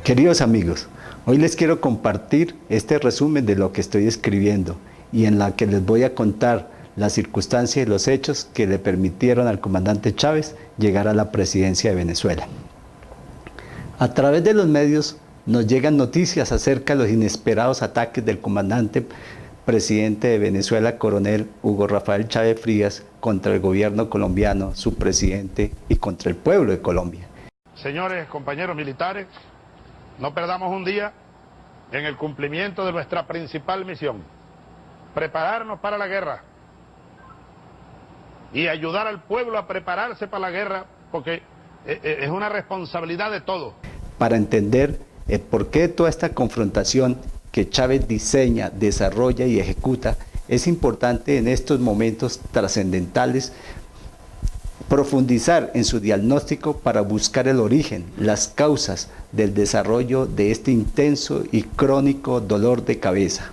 Queridos amigos, hoy les quiero compartir este resumen de lo que estoy escribiendo y en la que les voy a contar las circunstancias y los hechos que le permitieron al comandante Chávez llegar a la presidencia de Venezuela. A través de los medios nos llegan noticias acerca de los inesperados ataques del comandante presidente de Venezuela, coronel Hugo Rafael Chávez Frías, contra el gobierno colombiano, su presidente y contra el pueblo de Colombia. Señores compañeros militares, no perdamos un día en el cumplimiento de nuestra principal misión, prepararnos para la guerra y ayudar al pueblo a prepararse para la guerra, porque es una responsabilidad de todos. Para entender el porqué de toda esta confrontación que Chávez diseña, desarrolla y ejecuta, es importante en estos momentos trascendentales profundizar en su diagnóstico para buscar el origen, las causas del desarrollo de este intenso y crónico dolor de cabeza.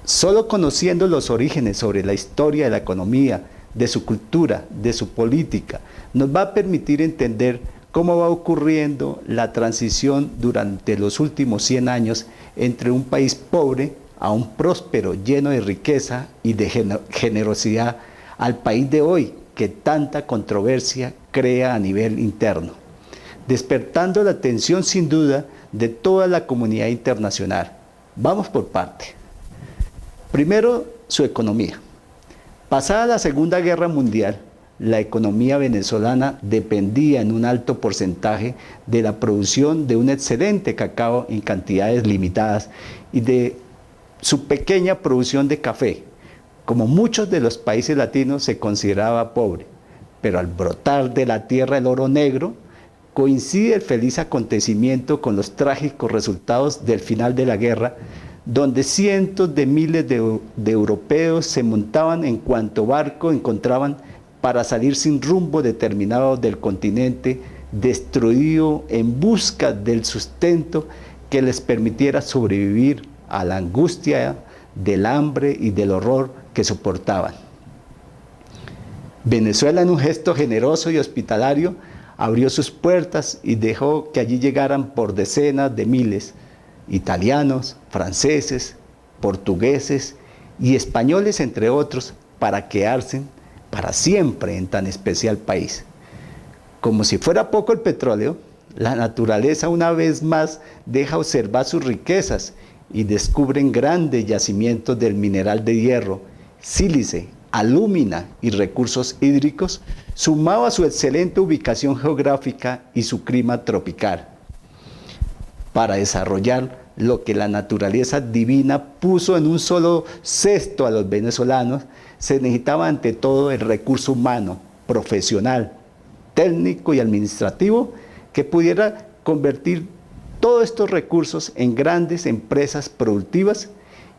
Solo conociendo los orígenes sobre la historia de la economía, de su cultura, de su política, nos va a permitir entender cómo va ocurriendo la transición durante los últimos 100 años entre un país pobre a un próspero, lleno de riqueza y de generosidad, al país de hoy, que tanta controversia crea a nivel interno, despertando la atención sin duda de toda la comunidad internacional. Vamos por parte. Primero, su economía. Pasada la Segunda Guerra Mundial, la economía venezolana dependía en un alto porcentaje de la producción de un excelente cacao en cantidades limitadas y de su pequeña producción de café. Como muchos de los países latinos, se consideraba pobre, pero al brotar de la tierra el oro negro, coincide el feliz acontecimiento con los trágicos resultados del final de la guerra, donde cientos de miles de europeos se montaban en cuanto barco encontraban para salir sin rumbo determinado del continente, destruido en busca del sustento que les permitiera sobrevivir a la angustia del hambre y del horror que soportaban. Venezuela, en un gesto generoso y hospitalario, abrió sus puertas y dejó que allí llegaran por decenas de miles italianos, franceses, portugueses y españoles, entre otros, para quedarse para siempre en tan especial país. Como si fuera poco el petróleo, la naturaleza una vez más deja observar sus riquezas y descubren grandes yacimientos del mineral de hierro, sílice, alúmina y recursos hídricos, sumado a su excelente ubicación geográfica y su clima tropical. Para desarrollar lo que la naturaleza divina puso en un solo cesto a los venezolanos, se necesitaba ante todo el recurso humano, profesional, técnico y administrativo, que pudiera convertir todos estos recursos en grandes empresas productivas,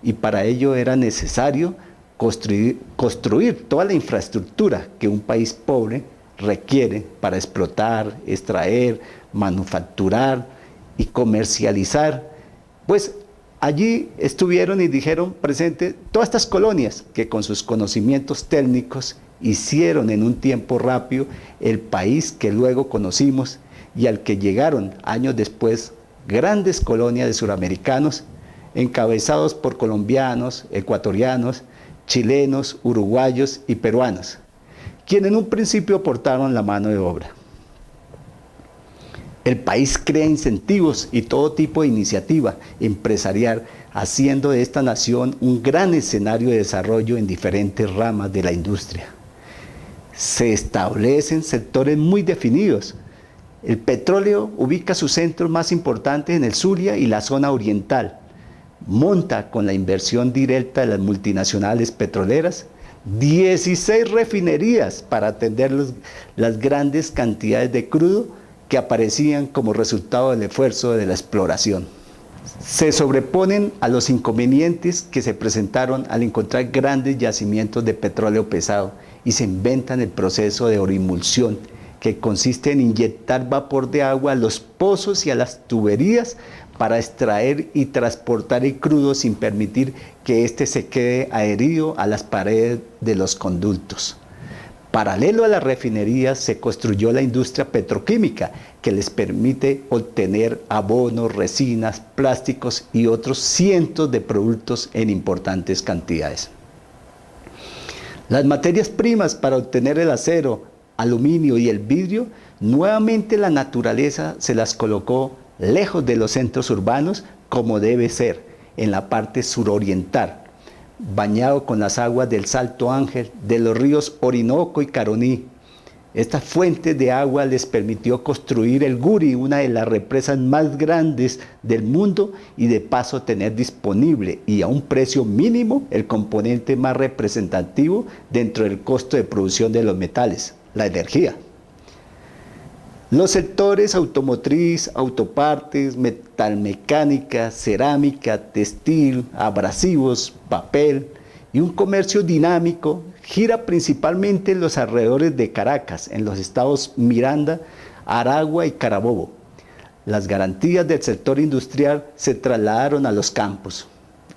y para ello era necesario construir toda la infraestructura que un país pobre requiere para explotar, extraer, manufacturar y comercializar. Pues allí estuvieron y dijeron presente todas estas colonias que con sus conocimientos técnicos hicieron en un tiempo rápido el país que luego conocimos y al que llegaron años después grandes colonias de suramericanos encabezados por colombianos, ecuatorianos, chilenos, uruguayos y peruanos, quienes en un principio aportaron la mano de obra. El país crea incentivos y todo tipo de iniciativa empresarial, haciendo de esta nación un gran escenario de desarrollo en diferentes ramas de la industria. Se establecen sectores muy definidos. El petróleo ubica sus centros más importantes en el Zulia y la zona oriental. Monta con la inversión directa de las multinacionales petroleras 16 refinerías para atender las grandes cantidades de crudo que aparecían como resultado del esfuerzo de la exploración. Se sobreponen a los inconvenientes que se presentaron al encontrar grandes yacimientos de petróleo pesado y se inventan el proceso de orimulsión, que consiste en inyectar vapor de agua a los pozos y a las tuberías para extraer y transportar el crudo sin permitir que éste se quede adherido a las paredes de los conductos. Paralelo a la refinería se construyó la industria petroquímica, que les permite obtener abonos, resinas, plásticos y otros cientos de productos en importantes cantidades. Las materias primas para obtener el acero, aluminio y el vidrio, nuevamente la naturaleza se las colocó lejos de los centros urbanos, como debe ser, en la parte suroriental, bañado con las aguas del Salto Ángel, de los ríos Orinoco y Caroní. Esta fuente de agua les permitió construir el Guri, una de las represas más grandes del mundo, y de paso tener disponible y a un precio mínimo el componente más representativo dentro del costo de producción de los metales, la energía. Los sectores automotriz, autopartes, metalmecánica, cerámica, textil, abrasivos, papel y un comercio dinámico gira principalmente en los alrededores de Caracas, en los estados Miranda, Aragua y Carabobo. Las garantías del sector industrial se trasladaron a los campos.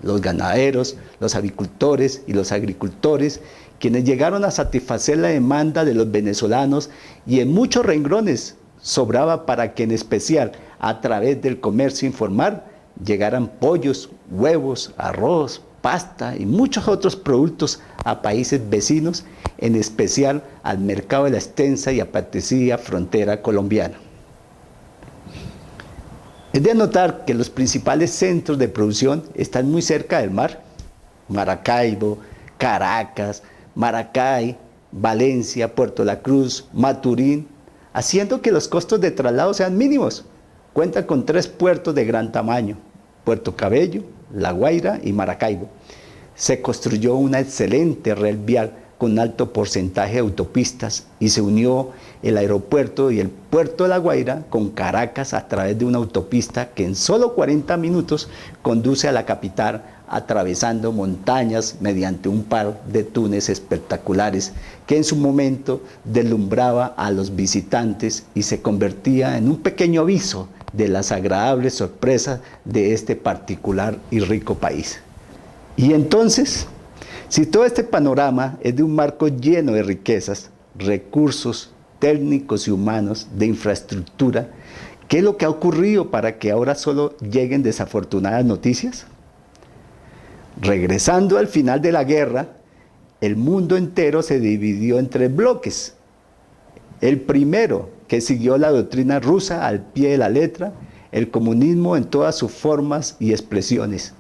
Los ganaderos, los avicultores y los agricultores, quienes llegaron a satisfacer la demanda de los venezolanos, y en muchos renglones sobraba para que en especial a través del comercio informal llegaran pollos, huevos, arroz, pasta y muchos otros productos a países vecinos, en especial al mercado de la extensa y apetecida frontera colombiana. Es de anotar que los principales centros de producción están muy cerca del mar: Maracaibo, Caracas, Maracay, Valencia, Puerto La Cruz, Maturín, haciendo que los costos de traslado sean mínimos. Cuenta con 3 puertos de gran tamaño: Puerto Cabello, La Guaira y Maracaibo. Se construyó una excelente red vial con alto porcentaje de autopistas y se unió el aeropuerto y el puerto de La Guaira con Caracas a través de una autopista que en solo 40 minutos conduce a la capital, atravesando montañas mediante un par de túneles espectaculares que en su momento deslumbraba a los visitantes y se convertía en un pequeño aviso de las agradables sorpresas de este particular y rico país. Y entonces, si todo este panorama es de un marco lleno de riquezas, recursos técnicos y humanos, de infraestructura, ¿qué es lo que ha ocurrido para que ahora solo lleguen desafortunadas noticias? Regresando al final de la guerra, el mundo entero se dividió en 3 bloques. El primero, que siguió la doctrina rusa al pie de la letra, el comunismo en todas sus formas y expresiones,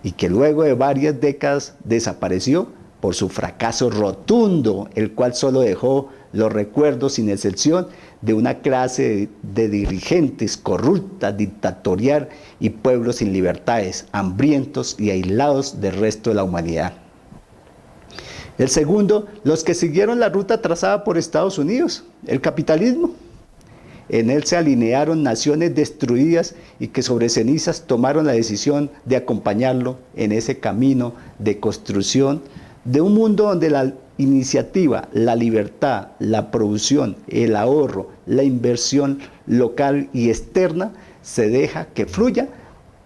y que luego de varias décadas desapareció por su fracaso rotundo, el cual solo dejó los recuerdos sin excepción de una clase de dirigentes corrupta, dictatorial y pueblos sin libertades, hambrientos y aislados del resto de la humanidad. El segundo, los que siguieron la ruta trazada por Estados Unidos, el capitalismo. En él se alinearon naciones destruidas y que sobre cenizas tomaron la decisión de acompañarlo en ese camino de construcción de un mundo donde la iniciativa, la libertad, la producción, el ahorro, la inversión local y externa se deja que fluya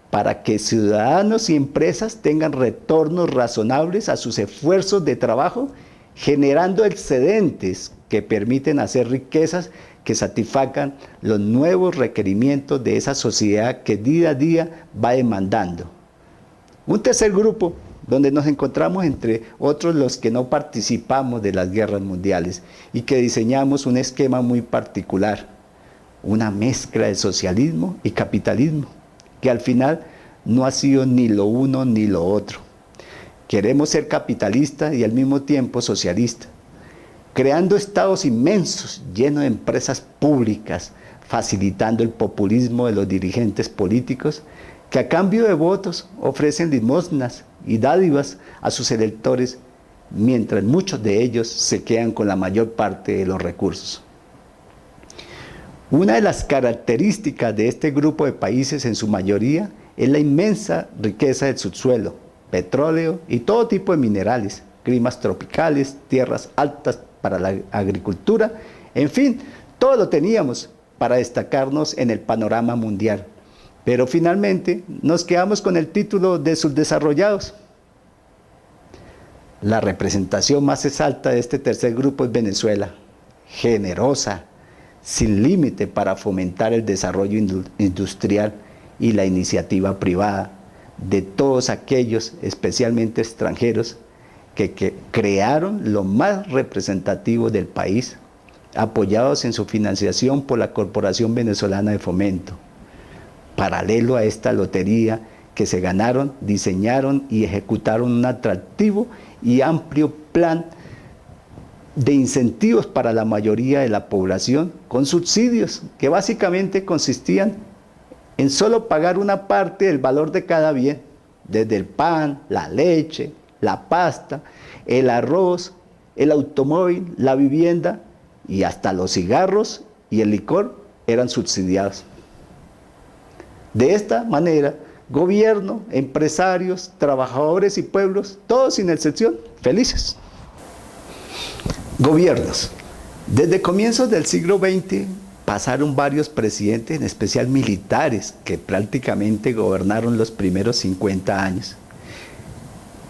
para que ciudadanos y empresas tengan retornos razonables a sus esfuerzos de trabajo, generando excedentes que permiten hacer riquezas que satisfagan los nuevos requerimientos de esa sociedad que día a día va demandando. Un tercer grupo, donde nos encontramos entre otros los que no participamos de las guerras mundiales y que diseñamos un esquema muy particular, una mezcla de socialismo y capitalismo, que al final no ha sido ni lo uno ni lo otro. Queremos ser capitalistas y al mismo tiempo socialistas, creando estados inmensos llenos de empresas públicas, facilitando el populismo de los dirigentes políticos que a cambio de votos ofrecen limosnas y dádivas a sus electores, mientras muchos de ellos se quedan con la mayor parte de los recursos. Una de las características de este grupo de países, en su mayoría, es la inmensa riqueza del subsuelo, petróleo y todo tipo de minerales, climas tropicales, tierras altas para la agricultura, en fin, todo lo teníamos para destacarnos en el panorama mundial. Pero finalmente nos quedamos con el título de subdesarrollados. La representación más exalta de este tercer grupo es Venezuela, generosa, sin límite para fomentar el desarrollo industrial y la iniciativa privada de todos aquellos, especialmente extranjeros, que crearon lo más representativo del país, apoyados en su financiación por la Corporación Venezolana de Fomento. Paralelo a esta lotería que se ganaron, diseñaron y ejecutaron un atractivo y amplio plan de incentivos para la mayoría de la población, con subsidios que básicamente consistían en solo pagar una parte del valor de cada bien, desde el pan, la leche, la pasta, el arroz, el automóvil, la vivienda y hasta los cigarros y el licor eran subsidiados. De esta manera, gobierno, empresarios, trabajadores y pueblos, todos sin excepción, felices. Gobiernos. Desde comienzos del siglo XX pasaron varios presidentes, en especial militares, que prácticamente gobernaron los primeros 50 años.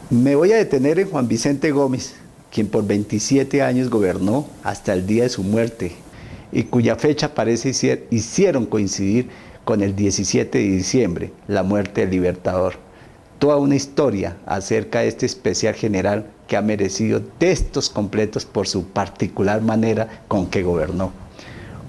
Me voy a detener en Juan Vicente Gómez, quien por 27 años gobernó hasta el día de su muerte y cuya fecha parece hicieron coincidir con el 17 de diciembre, la muerte del Libertador. Toda una historia acerca de este especial general que ha merecido textos completos por su particular manera con que gobernó.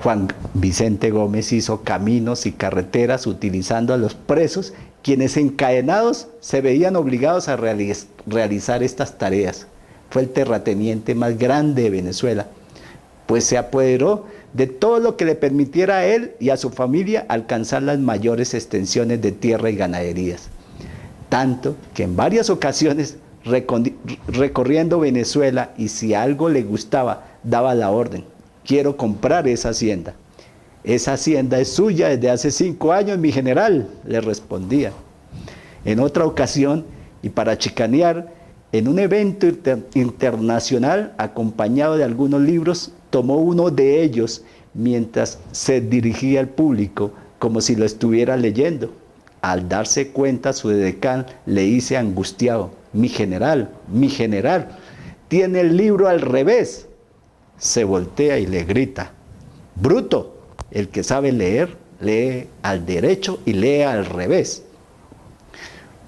Juan Vicente Gómez hizo caminos y carreteras utilizando a los presos, quienes encadenados se veían obligados a realizar estas tareas. Fue el terrateniente más grande de Venezuela, pues se apoderó de todo lo que le permitiera a él y a su familia alcanzar las mayores extensiones de tierra y ganaderías. Tanto que en varias ocasiones, recorriendo Venezuela, y si algo le gustaba, daba la orden: quiero comprar esa hacienda. Esa hacienda es suya desde hace 5 años, mi general, le respondía. En otra ocasión, y para chicanear, en un evento internacional, acompañado de algunos libros, tomó uno de ellos mientras se dirigía al público, como si lo estuviera leyendo. Al darse cuenta, su edecán le dice angustiado: mi general, tiene el libro al revés. Se voltea y le grita: bruto, el que sabe leer, lee al derecho y lee al revés.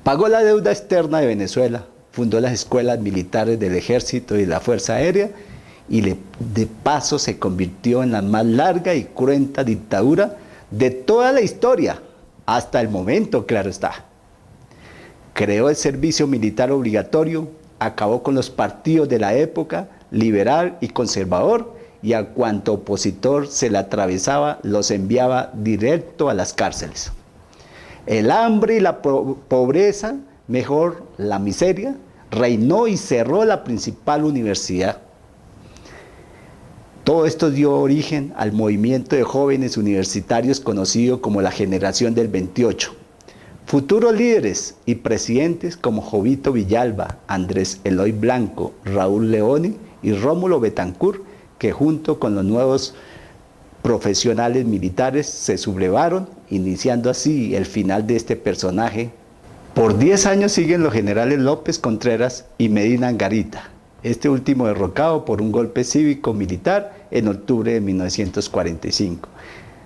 Pagó la deuda externa de Venezuela, fundó las escuelas militares del ejército y la fuerza aérea, y de paso se convirtió en la más larga y cruenta dictadura de toda la historia, hasta el momento, claro está. Creó el servicio militar obligatorio, acabó con los partidos de la época, liberal y conservador, y a cuanto opositor se le atravesaba los enviaba directo a las cárceles. El hambre y la pobreza, mejor la miseria, reinó y cerró la principal universidad. Todo esto dio origen al movimiento de jóvenes universitarios conocido como la Generación del 28. Futuros líderes y presidentes como Jovito Villalba, Andrés Eloy Blanco, Raúl Leoni y Rómulo Betancourt, que junto con los nuevos profesionales militares se sublevaron, iniciando así el final de este personaje. Por 10 años siguen los generales López Contreras y Medina Angarita, este último derrocado por un golpe cívico-militar en octubre de 1945.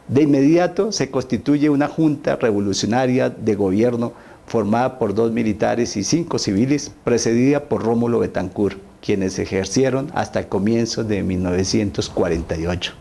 De inmediato se constituye una junta revolucionaria de gobierno formada por 2 militares y 5 civiles, precedida por Rómulo Betancourt, quienes ejercieron hasta el comienzo de 1948.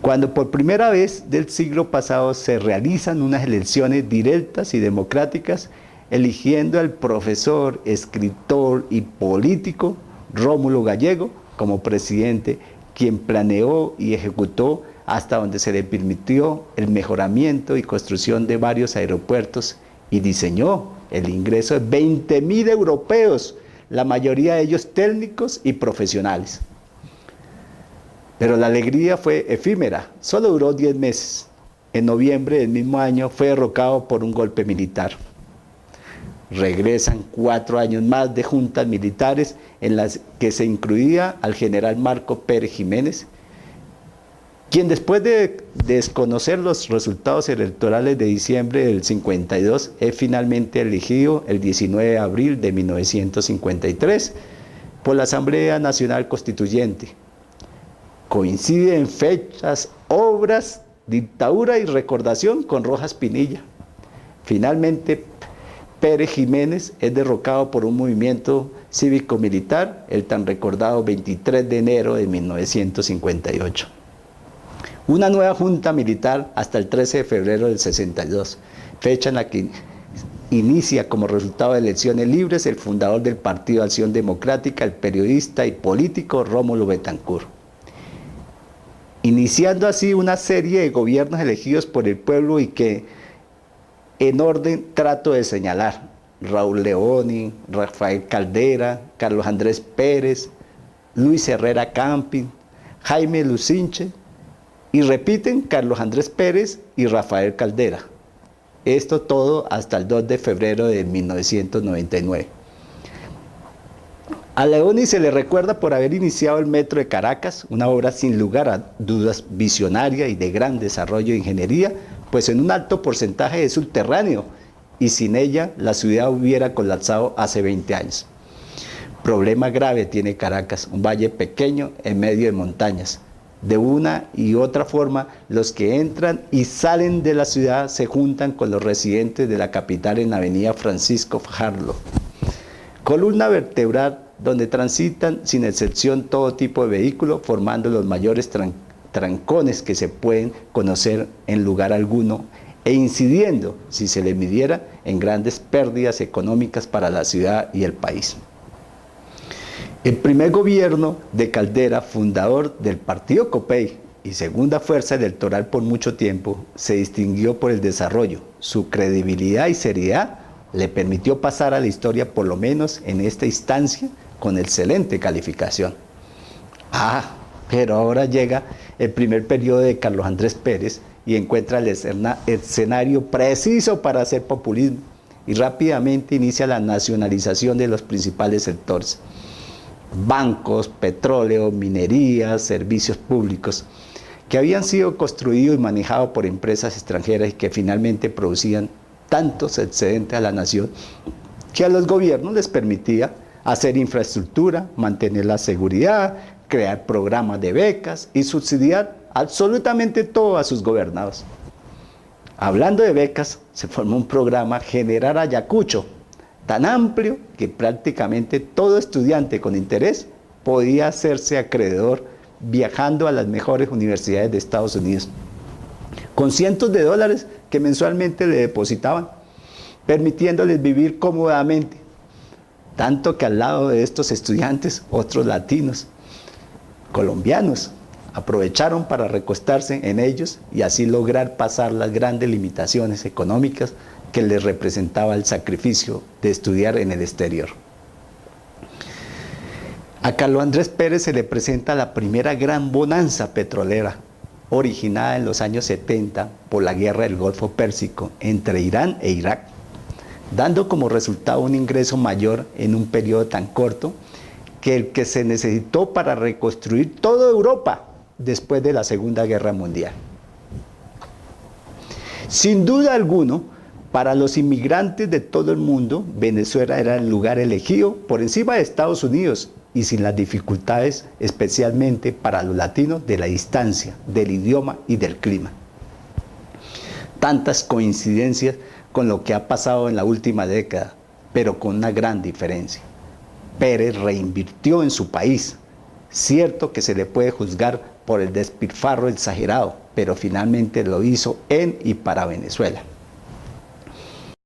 Cuando por primera vez del siglo pasado se realizan unas elecciones directas y democráticas, eligiendo al profesor, escritor y político Rómulo Gallego como presidente, quien planeó y ejecutó hasta donde se le permitió el mejoramiento y construcción de varios aeropuertos y diseñó el ingreso de 20.000 europeos, la mayoría de ellos técnicos y profesionales. Pero la alegría fue efímera, solo duró 10 meses. En noviembre del mismo año fue derrocado por un golpe militar. Regresan 4 años más de juntas militares en las que se incluía al general Marco Pérez Jiménez, quien después de desconocer los resultados electorales de diciembre del 52 es finalmente elegido el 19 de abril de 1953 por la Asamblea Nacional Constituyente. Coincide en fechas, obras, dictadura y recordación con Rojas Pinilla. Finalmente, Pérez Jiménez es derrocado por un movimiento cívico-militar el tan recordado 23 de enero de 1958. Una nueva junta militar hasta el 13 de febrero del 62, fecha en la que inicia como resultado de elecciones libres el fundador del Partido Acción Democrática, el periodista y político Rómulo Betancourt. Iniciando así una serie de gobiernos elegidos por el pueblo y que en orden trato de señalar: Raúl Leoni, Rafael Caldera, Carlos Andrés Pérez, Luis Herrera Campin, Jaime Lucinche, y repiten Carlos Andrés Pérez y Rafael Caldera. Esto todo hasta el 2 de febrero de 1999. A Leoni se le recuerda por haber iniciado el Metro de Caracas, una obra sin lugar a dudas visionaria y de gran desarrollo de ingeniería, pues en un alto porcentaje es subterráneo, y sin ella la ciudad hubiera colapsado hace 20 años. Problema grave tiene Caracas, un valle pequeño en medio de montañas. De una y otra forma, los que entran y salen de la ciudad se juntan con los residentes de la capital en la avenida Francisco Fajardo. Columna vertebral donde transitan sin excepción todo tipo de vehículos, formando los mayores trancones que se pueden conocer en lugar alguno e incidiendo, si se le midiera, en grandes pérdidas económicas para la ciudad y el país. El primer gobierno de Caldera, fundador del partido Copey y segunda fuerza electoral por mucho tiempo, se distinguió por el desarrollo. Su credibilidad y seriedad le permitió pasar a la historia, por lo menos en esta instancia, con excelente calificación. Pero ahora llega el primer periodo de Carlos Andrés Pérez y encuentra el escenario preciso para hacer populismo y rápidamente inicia la nacionalización de los principales sectores: bancos, petróleo, minería, servicios públicos, que habían sido construidos y manejados por empresas extranjeras y que finalmente producían tantos excedentes a la nación que a los gobiernos les permitía hacer infraestructura, mantener la seguridad, crear programas de becas y subsidiar absolutamente todo a sus gobernados. Hablando de becas, se formó un programa Generar Ayacucho, tan amplio que prácticamente todo estudiante con interés podía hacerse acreedor viajando a las mejores universidades de Estados Unidos, con cientos de dólares que mensualmente le depositaban, permitiéndoles vivir cómodamente. Tanto que al lado de estos estudiantes, otros latinos, colombianos, aprovecharon para recostarse en ellos y así lograr pasar las grandes limitaciones económicas que les representaba el sacrificio de estudiar en el exterior. A Carlos Andrés Pérez se le presenta la primera gran bonanza petrolera, originada en los años 70 por la guerra del Golfo Pérsico entre Irán e Irak, dando como resultado un ingreso mayor en un periodo tan corto que el que se necesitó para reconstruir toda Europa después de la Segunda Guerra Mundial. Sin duda alguno, para los inmigrantes de todo el mundo, Venezuela era el lugar elegido por encima de Estados Unidos y sin las dificultades, especialmente para los latinos, de la distancia, del idioma y del clima. Tantas coincidencias con lo que ha pasado en la última década, pero con una gran diferencia. Pérez reinvirtió en su país. Cierto que se le puede juzgar por el despilfarro exagerado, pero finalmente lo hizo en y para Venezuela.